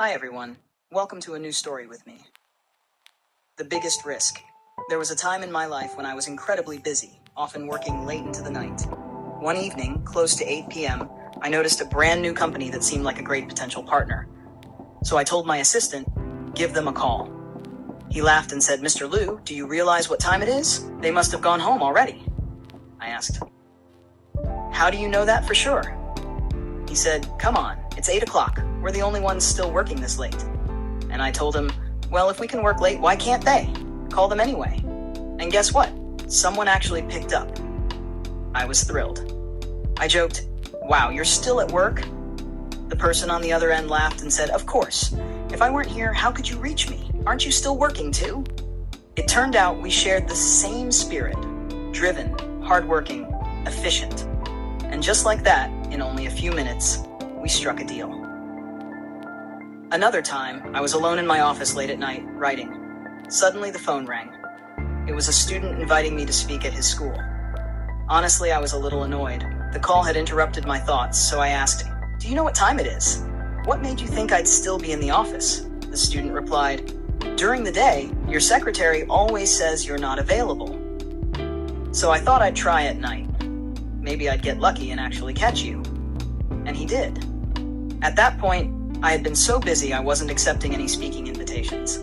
Hi everyone, welcome to a new story with me. The biggest risk. There was a time in my life when I was incredibly busy, often working late into the night. One evening, close to 8 p.m., I noticed a brand new company that seemed like a great potential partner. So I told my assistant, give them a call. He laughed and said, Mr. Liu, do you realize what time it is? They must have gone home already. I asked, how do you know that for sure? He said, come on, it's 8 o'clock. We're the only ones still working this late. And I told him, well, if we can work late, why can't they? Call them anyway. And guess what? Someone actually picked up. I was thrilled. I joked, wow, you're still at work? The person on the other end laughed and said, of course. If I weren't here, how could you reach me? Aren't you still working too? It turned out we shared the same spirit, driven, hardworking, efficient. And just like that, in only a few minutes, we struck a deal. Another time, I was alone in my office late at night, writing. Suddenly the phone rang. It was a student inviting me to speak at his school. Honestly, I was a little annoyed. The call had interrupted my thoughts, so I asked, do you know what time it is? What made you think I'd still be in the office? The student replied, during the day, your secretary always says you're not available. So I thought I'd try at night. Maybe I'd get lucky and actually catch you. And he did. At that point, I had been so busy I wasn't accepting any speaking invitations.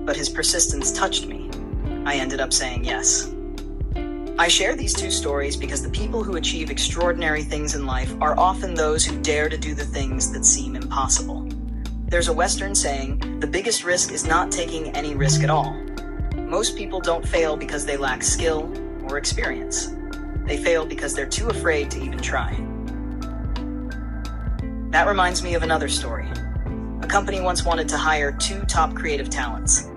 But his persistence touched me. I ended up saying yes. I share these two stories because the people who achieve extraordinary things in life are often those who dare to do the things that seem impossible. There's a Western saying, the biggest risk is not taking any risk at all. Most people don't fail because they lack skill or experience. They fail because they're too afraid to even try. That reminds me of another story. A company once wanted to hire 2 top creative talents.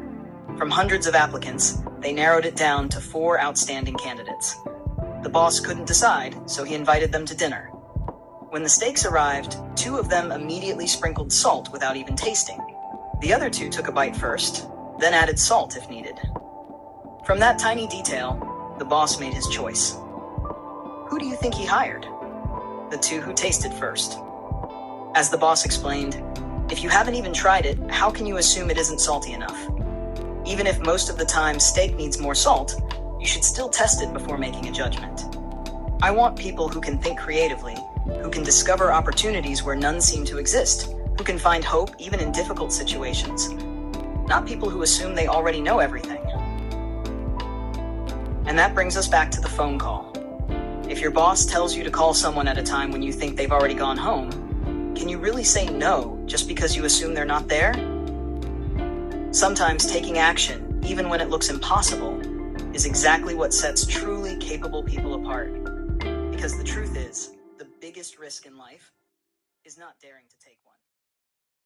From hundreds of applicants, they narrowed it down to 4 outstanding candidates. The boss couldn't decide, so he invited them to dinner. When the steaks arrived, 2 of them immediately sprinkled salt without even tasting. The other 2 took a bite first, then added salt if needed. From that tiny detail, the boss made his choice. Who do you think he hired? The 2 who tasted first. As the boss explained, if you haven't even tried it, how can you assume it isn't salty enough? Even if most of the time steak needs more salt, you should still test it before making a judgment. I want people who can think creatively, who can discover opportunities where none seem to exist, who can find hope even in difficult situations. Not people who assume they already know everything. And that brings us back to the phone call. If your boss tells you to call someone at a time when you think they've already gone home, can you really say no just because you assume they're not there? Sometimes taking action, even when it looks impossible, is exactly what sets truly capable people apart. Because the truth is, the biggest risk in life is not daring to take one.